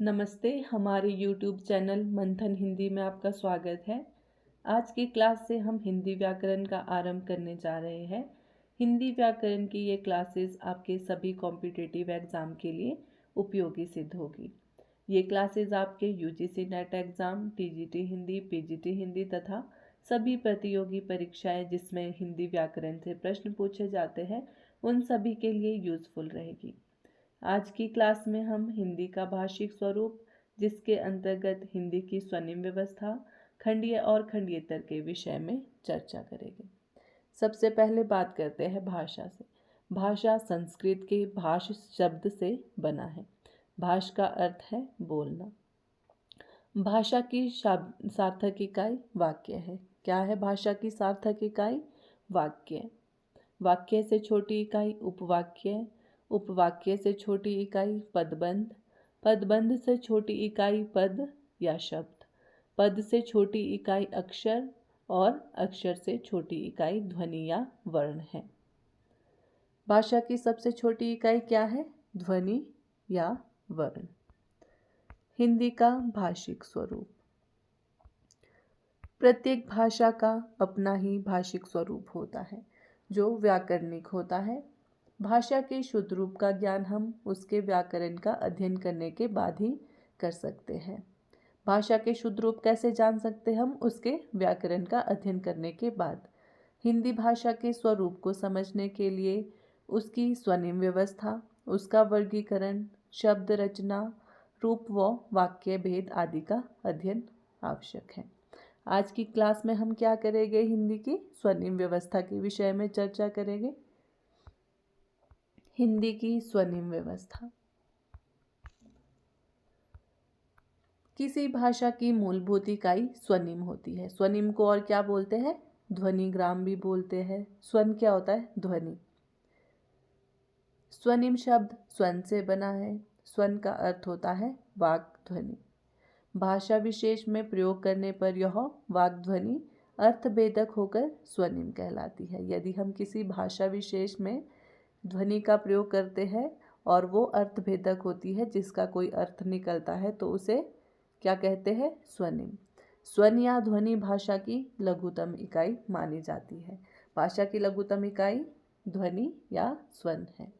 नमस्ते, हमारे YouTube channel मंथन हिंदी में आपका स्वागत है। आज की क्लास से हम हिंदी व्याकरण का आरंभ करने जा रहे हैं। हिंदी व्याकरण की ये क्लासेस आपके सभी कॉम्पिटिटिव एग्ज़ाम के लिए उपयोगी सिद्ध होगी। ये क्लासेस आपके UGC net exam, TGT Hindi, PGT Hindi तथा सभी प्रतियोगी परीक्षाएं जिसमें हिंदी व्याकरण से प्रश्न पूछे जाते हैं, उन सभी के लिए यूज़फुल रहेगी। आज की क्लास में हम हिंदी का भाषिक स्वरूप, जिसके अंतर्गत हिंदी की स्वनिम व्यवस्था, खंडीय और खंडीयतर के विषय में चर्चा करेंगे। सबसे पहले बात करते हैं भाषा से। भाषा संस्कृत के भाष शब्द से बना है। भाष का अर्थ है बोलना। भाषा की सार्थक इकाई वाक्य है। क्या है भाषा की सार्थक इकाई? वाक्य। वाक्य से छोटी इकाई उपवाक्य, उपवाक्य से छोटी इकाई पदबंध, पदबंध से छोटी इकाई पद या शब्द, पद से छोटी इकाई अक्षर और अक्षर से छोटी इकाई ध्वनि या वर्ण है। भाषा की सबसे छोटी इकाई क्या है? ध्वनि या वर्ण। हिंदी का भाषिक स्वरूप। प्रत्येक भाषा का अपना ही भाषिक स्वरूप होता है जो व्याकरणिक होता है। भाषा के शुद्ध रूप का ज्ञान हम उसके व्याकरण का अध्ययन करने के बाद ही कर सकते हैं। भाषा के शुद्ध रूप कैसे जान सकते हम? उसके व्याकरण का अध्ययन करने के बाद। हिंदी भाषा के स्वरूप को समझने के लिए उसकी स्वनिम व्यवस्था, उसका वर्गीकरण, शब्द रचना, रूप व वाक्य भेद आदि का अध्ययन आवश्यक है। आज की क्लास में हम क्या करेंगे? हिंदी की स्वनिम व्यवस्था के विषय में चर्चा करेंगे। हिंदी की स्वनिम व्यवस्था। किसी भाषा की मूलभूत इकाई स्वनिम होती है। स्वनिम को और क्या बोलते हैं? ध्वनिग्राम भी बोलते हैं। स्वन क्या होता है? ध्वनि। स्वनिम शब्द स्वन से बना है। स्वन का अर्थ होता है वाक् ध्वनि। भाषा विशेष में प्रयोग करने पर यह वाक् ध्वनि अर्थभेदक होकर स्वनिम कहलाती है। यदि हम किसी भाषा विशेष में ध्वनि का प्रयोग करते हैं और वो अर्थभेदक होती है, जिसका कोई अर्थ निकलता है, तो उसे क्या कहते हैं? स्वनिम। स्वन या ध्वनि भाषा की लघुतम इकाई मानी जाती है। भाषा की लघुतम इकाई ध्वनि या स्वन है।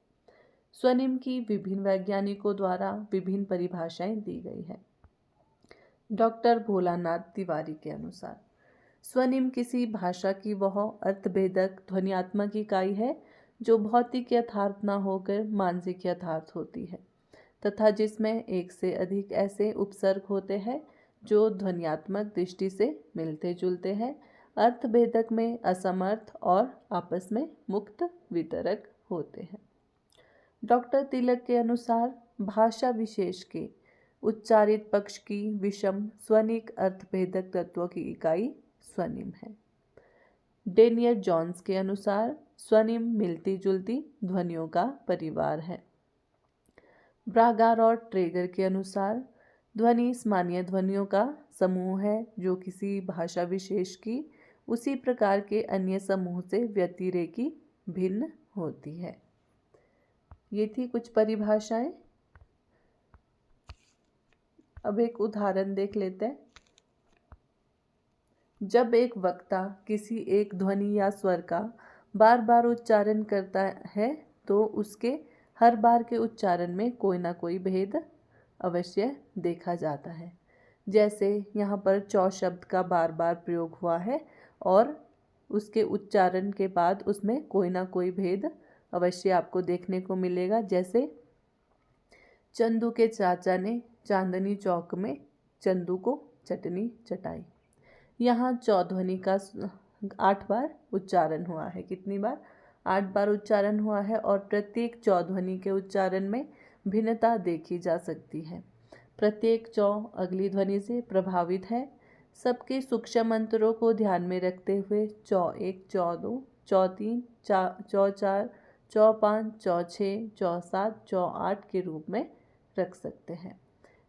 स्वनिम की विभिन्न वैज्ञानिकों द्वारा विभिन्न परिभाषाएं दी गई है। डॉक्टर भोलानाथ तिवारी के अनुसार स्वनिम किसी भाषा की वह अर्थभेदक ध्वन्यात्मक इकाई है जो भौतिक यथार्थ न होकर मानसिक यथार्थ होती है तथा जिसमें एक से अधिक ऐसे उपसर्ग होते हैं जो ध्वन्यात्मक दृष्टि से मिलते जुलते हैं, अर्थभेदक में असमर्थ और आपस में मुक्त वितरक होते हैं। डॉक्टर तिलक के अनुसार भाषा विशेष के उच्चारित पक्ष की विषम स्वनिक अर्थभेदक तत्वों की इकाई स्वनिम है। डेनियल जॉन्स के अनुसार स्वनिम मिलती जुलती ध्वनियों का परिवार है। ब्रागार और ट्रेगर के अनुसार ध्वनि सामान्य ध्वनियों का समूह है जो किसी भाषा विशेष की उसी प्रकार के अन्य समूह से व्यतिरेकी भिन्न होती है। ये थी कुछ परिभाषाएं। अब एक उदाहरण देख लेते हैं। जब एक वक्ता किसी एक ध्वनि या स्वर का बार बार उच्चारण करता है तो उसके हर बार के उच्चारण में कोई ना कोई भेद अवश्य देखा जाता है। जैसे यहाँ पर चौ शब्द का बार बार प्रयोग हुआ है और उसके उच्चारण के बाद उसमें कोई ना कोई भेद अवश्य आपको देखने को मिलेगा। जैसे चंदू के चाचा ने चांदनी चौक में चंदू को चटनी चटाई। यहाँ चौ ध्वनि का 8 बार उच्चारण हुआ है। कितनी बार? 8 बार उच्चारण हुआ है और प्रत्येक चौ ध्वनि के उच्चारण में भिन्नता देखी जा सकती है। प्रत्येक चौ अगली ध्वनि से प्रभावित है। सबके सूक्ष्म अंतरों को ध्यान में रखते हुए चौ 1, चौ 2, चौ 3, चौ 4, चौ 5, चौ 6, चौ 7, चौ 8 के रूप में रख सकते हैं।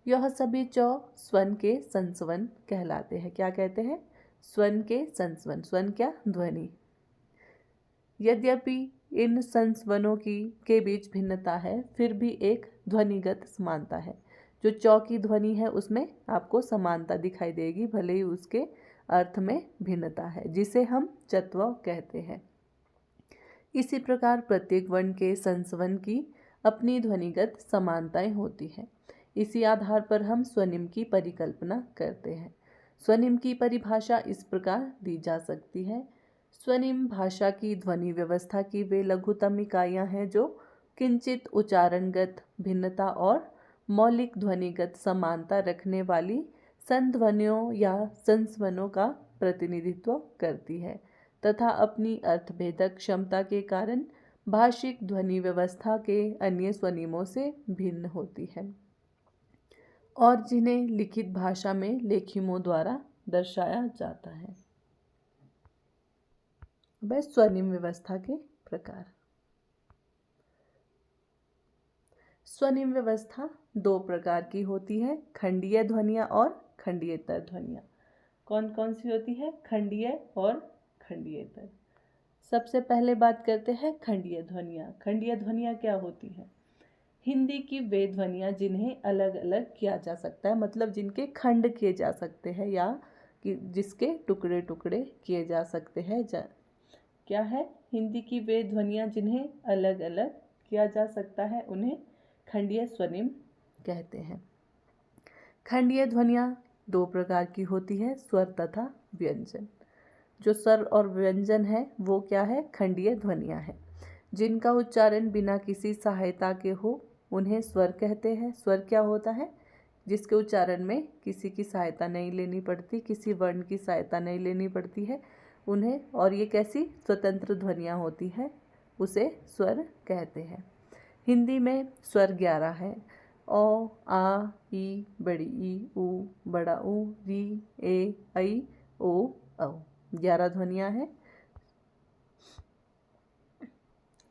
यह सभी चौ स्वन के संस्वन कहलाते हैं। क्या कहते हैं? स्वन के संस्वन। स्वन क्या? ध्वनि। यद्यपि इन संस्वनों के बीच भिन्नता है, फिर भी एक ध्वनिगत समानता है। जो चौ की ध्वनि है उसमें आपको समानता दिखाई देगी, भले ही उसके अर्थ में भिन्नता है, जिसे हम चत्व कहते हैं। इसी प्रकार प्रत्येक वर्ण के संस्वन की अपनी ध्वनिगत समानताएं होती हैं। इसी आधार पर हम स्वनिम की परिकल्पना करते हैं। स्वनिम की परिभाषा इस प्रकार दी जा सकती है। स्वनिम भाषा की ध्वनि व्यवस्था की वे लघुतम इकाइयां हैं जो किंचित उच्चारणगत भिन्नता और मौलिक ध्वनिगत समानता रखने वाली संध्वनियों या संस्वनों का प्रतिनिधित्व करती है तथा अपनी अर्थभेदक क्षमता के कारण भाषिक ध्वनि व्यवस्था के अन्य स्वनिमों से भिन्न होती है और जिन्हें लिखित भाषा में लेखिमों द्वारा दर्शाया जाता है। अब स्वनिम व्यवस्था के प्रकार। स्वनिम व्यवस्था दो प्रकार की होती है, खंडीय ध्वनियाँ और खंडीयेतर ध्वनियाँ। कौन कौन सी होती है? खंडीय और खंडीयेतर। सबसे पहले बात करते हैं खंडीय ध्वनियाँ। खंडीय ध्वनियाँ क्या होती है? हिंदी की वे ध्वनियाँ जिन्हें अलग अलग किया जा सकता है, मतलब जिनके खंड किए जा सकते हैं या जिसके टुकड़े टुकड़े किए जा सकते हैं। क्या है? हिंदी की वे ध्वनियाँ जिन्हें अलग अलग किया जा सकता है उन्हें खंडीय स्वनिम कहते हैं। खंडीय ध्वनियाँ दो प्रकार की होती है, स्वर तथा व्यंजन। जो स्वर और व्यंजन है वो क्या है? खंडीय ध्वनियाँ हैं जिनका उच्चारण बिना किसी सहायता के हो, उन्हें स्वर कहते हैं। स्वर क्या होता है? जिसके उच्चारण में किसी की सहायता नहीं लेनी पड़ती, किसी वर्ण की सहायता नहीं लेनी पड़ती है उन्हें, और ये कैसी स्वतंत्र ध्वनियाँ होती हैं, उसे स्वर कहते हैं। हिंदी में स्वर 11 है। ओ, आ, ई, बड़ी ई, उ, बड़ा ऊ, री, ए, ऐ, ओ, औ। 11 ध्वनियाँ हैं।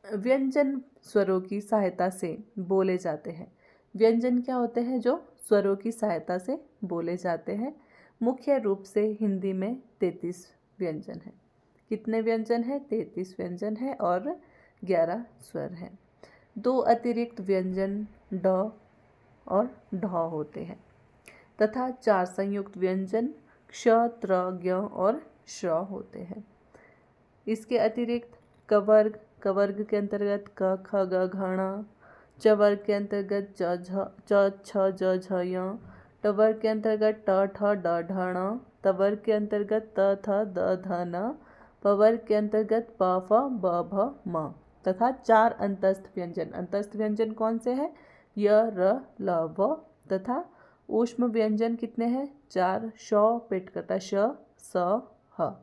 व्यंजन स्वरों की सहायता से बोले जाते हैं। व्यंजन क्या होते हैं? जो स्वरों की सहायता से बोले जाते हैं। मुख्य रूप से हिंदी में 33 व्यंजन हैं। कितने व्यंजन हैं? 33 व्यंजन है और 11 स्वर हैं। 2 अतिरिक्त व्यंजन ड और ढ होते हैं तथा 4 संयुक्त व्यंजन क्ष, त्र, ज्ञ और श्र होते हैं। इसके अतिरिक्त कवर्ग, कवर्ग के अंतर्गत क, ख, ग, घ, ण, चवर्ग के अंतर्गत च, छ, ज, झ, य, टवर्ग के अंतर्गत ट, ठ, ड, ढ, ण, तवर्ग के अंतर्गत त, थ, द, ध, न, पवर्ग के अंतर्गत प, फ, ब, भ, म तथा 4 अंतस्थ व्यंजन। अंतस्थ व्यंजन कौन से हैं? य, र, ल, व तथा ऊष्म व्यंजन कितने हैं? 4। श, पेट कटा श, स, ह।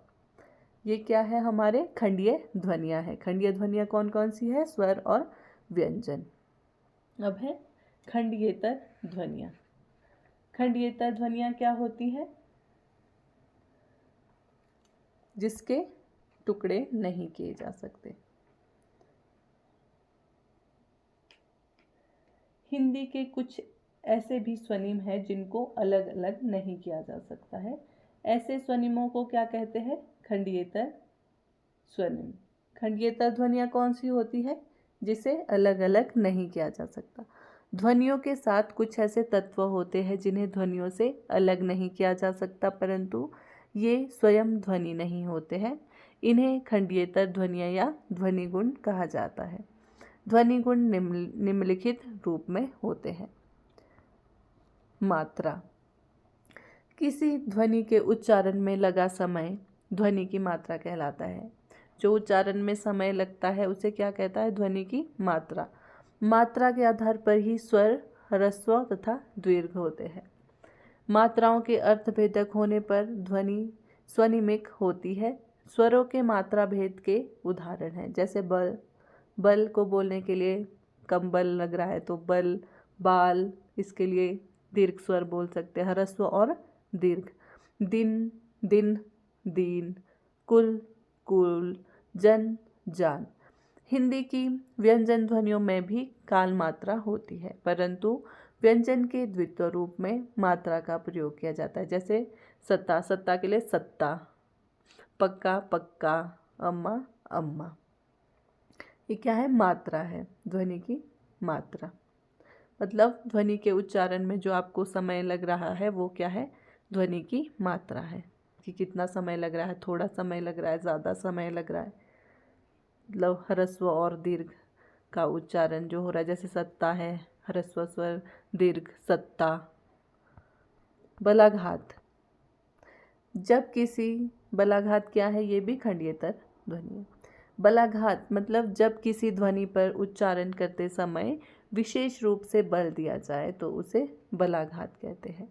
ये क्या है? हमारे खंडीय ध्वनियाँ हैं। खंडीय ध्वनियाँ कौन कौन सी है? स्वर और व्यंजन। अब है खंडीयेतर ध्वनियाँ। खंडीयेतर ध्वनियाँ क्या होती है? जिसके टुकड़े नहीं किए जा सकते। हिंदी के कुछ ऐसे भी स्वनिम हैं जिनको अलग अलग नहीं किया जा सकता है। ऐसे स्वनिमों को क्या कहते हैं? खंडीयेतर स्वनिम। खंडीयेतर ध्वनियाँ कौन सी होती है? जिसे अलग अलग नहीं किया जा सकता। ध्वनियों के साथ कुछ ऐसे तत्व होते हैं जिन्हें ध्वनियों से अलग नहीं किया जा सकता, परंतु ये स्वयं ध्वनि नहीं होते हैं। इन्हें खंडीयेतर ध्वनियाँ या ध्वनि गुण कहा जाता है। ध्वनि गुण निम्नलिखित रूप में होते हैं। मात्रा। किसी ध्वनि के उच्चारण में लगा समय ध्वनि की मात्रा कहलाता है। जो उच्चारण में समय लगता है उसे क्या कहता है? ध्वनि की मात्रा। मात्रा के आधार पर ही स्वर, ह्रस्व तथा दीर्घ होते हैं। मात्राओं के अर्थभेदक होने पर ध्वनि स्वनिमिक होती है। स्वरों के मात्रा भेद के उदाहरण हैं, जैसे बल। बल को बोलने के लिए कम बल लग रहा है तो बल। बाल, इसके लिए दीर्घ स्वर बोल सकते हैं, ह्रस्व और दीर्घ। दिन, दिन, दीन, कुल, कुल, जन, जान। हिंदी की व्यंजन ध्वनियों में भी काल मात्रा होती है, परंतु व्यंजन के द्वित्व रूप में मात्रा का प्रयोग किया जाता है। जैसे सत्ता, सत्ता के लिए सत्ता। पक्का, पक्का। अम्मा, अम्मा। ये क्या है? मात्रा है, ध्वनि की मात्रा। मतलब ध्वनि के उच्चारण में जो आपको समय लग रहा है वो क्या है, ध्वनि की मात्रा है कि कितना समय लग रहा है, थोड़ा समय लग रहा है, ज़्यादा समय लग रहा है। मतलब ह्रस्व और दीर्घ का उच्चारण जो हो रहा है, जैसे सत्ता है, ह्रस्व स्वर दीर्घ सत्ता। बलाघात, जब किसी, बलाघात क्या है, ये भी खंडियेतर ध्वनि है। बलाघात मतलब जब किसी ध्वनि पर उच्चारण करते समय विशेष रूप से बल दिया जाए तो उसे बलाघात कहते हैं।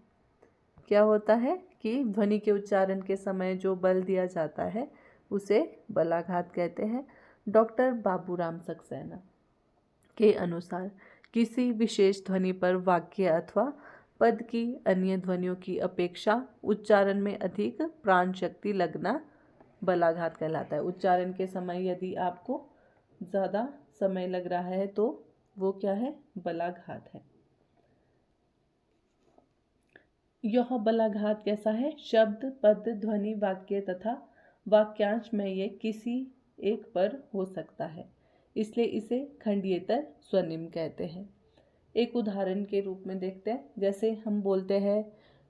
क्या होता है कि ध्वनि के उच्चारण के समय जो बल दिया जाता है उसे बलाघात कहते हैं। डॉक्टर बाबूराम सक्सेना के अनुसार किसी विशेष ध्वनि पर वाक्य अथवा पद की अन्य ध्वनियों की अपेक्षा उच्चारण में अधिक प्राण शक्ति लगना बलाघात कहलाता है। उच्चारण के समय यदि आपको ज़्यादा समय लग रहा है तो वो क्या है, बलाघात है। यह बलाघात कैसा है, शब्द पद ध्वनि वाक्य तथा वाक्यांश में ये किसी एक पर हो सकता है, इसलिए इसे खंडियेतर स्वनिम कहते हैं। एक उदाहरण के रूप में देखते हैं, जैसे हम बोलते हैं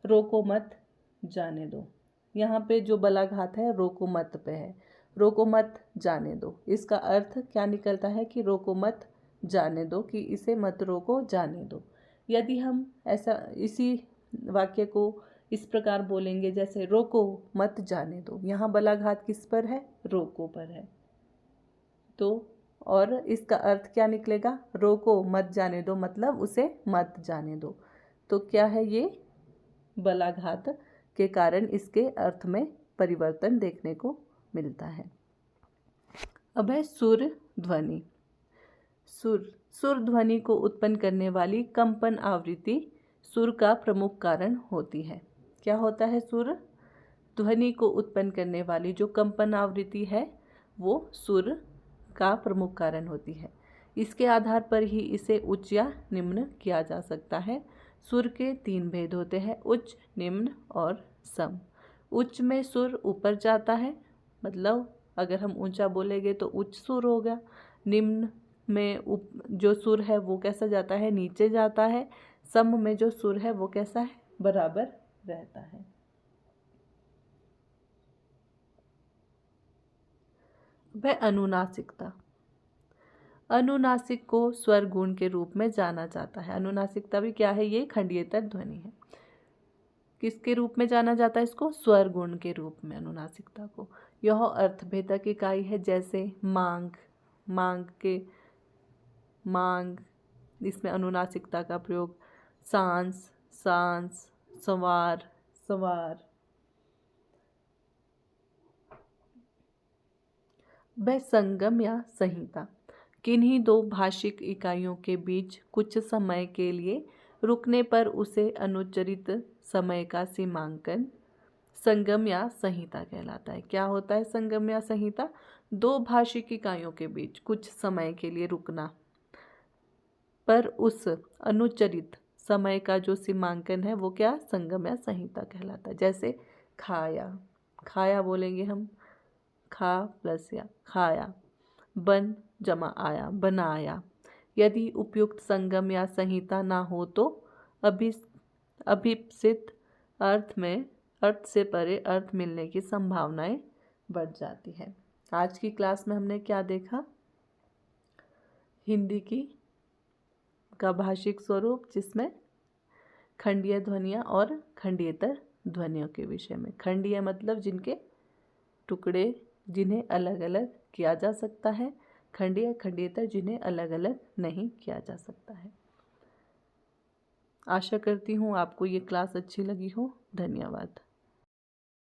रोको मत जाने दो। यहाँ पे जो बलाघात है रोको मत पे है, रोको मत जाने दो। इसका अर्थ क्या निकलता है कि रोको मत जाने दो, कि इसे मत रोको जाने दो। यदि हम ऐसा इसी वाक्य को इस प्रकार बोलेंगे जैसे रोको मत जाने दो, यहाँ बलाघात किस पर है, रोको पर है। तो और इसका अर्थ क्या निकलेगा, रोको मत जाने दो मतलब उसे मत जाने दो। तो क्या है, ये बलाघात के कारण इसके अर्थ में परिवर्तन देखने को मिलता है। अब है सुर ध्वनि। सुर ध्वनि को उत्पन्न करने वाली कंपन आवृत्ति सुर का प्रमुख कारण होती है। क्या होता है, सुर ध्वनि को उत्पन्न करने वाली जो कंपन आवृत्ति है वो सुर का प्रमुख कारण होती है। इसके आधार पर ही इसे उच्च या निम्न किया जा सकता है। सुर के 3 भेद होते हैं, उच्च, निम्न और सम। उच्च में सुर ऊपर जाता है, मतलब अगर हम ऊंचा बोलेंगे तो उच्च सुर होगा। निम्न में जो सुर है वो कैसा जाता है, नीचे जाता है। सम में जो सुर है वो कैसा है, बराबर रहता है। वह अनुनासिकता, अनुनासिक को स्वर गुण के रूप में जाना जाता है। अनुनासिकता भी क्या है, ये खंडियेतर ध्वनि है। किसके रूप में जाना जाता है इसको, स्वर गुण के रूप में अनुनासिकता को। यह अर्थभेदक इकाई है, जैसे मांग, मांग के मांग, इसमें अनुनासिकता का प्रयोग। सांस, सांस, संवार, संवार। वह संगम या संहिता, किन्हीं दो भाषिक इकाइयों के बीच कुछ समय के लिए रुकने पर उसे अनुच्चरित समय का सीमांकन संगम या संहिता कहलाता है। क्या होता है संगम या संहिता, दो भाषिक इकाइयों के बीच कुछ समय के लिए रुकना पर उस अनुच्चरित समय का जो सीमांकन है वो क्या, संगम या संहिता कहलाता है। जैसे खाया, खाया बोलेंगे हम, खा प्लस या, खाया। बन जमा आया, बनाया। यदि उपयुक्त संगम या संहिता ना हो तो अभिप्सित अर्थ से परे अर्थ मिलने की संभावनाएं बढ़ जाती है। आज की क्लास में हमने क्या देखा, हिंदी का भाषिक स्वरूप, जिसमें खंडीय ध्वनियाँ और खंडियेतर ध्वनियों के विषय में। खंडीय मतलब जिनके टुकड़े, जिन्हें अलग अलग किया जा सकता है। खंडीय, खंडियेतर जिन्हें अलग अलग नहीं किया जा सकता है। आशा करती हूँ आपको ये क्लास अच्छी लगी हो। धन्यवाद।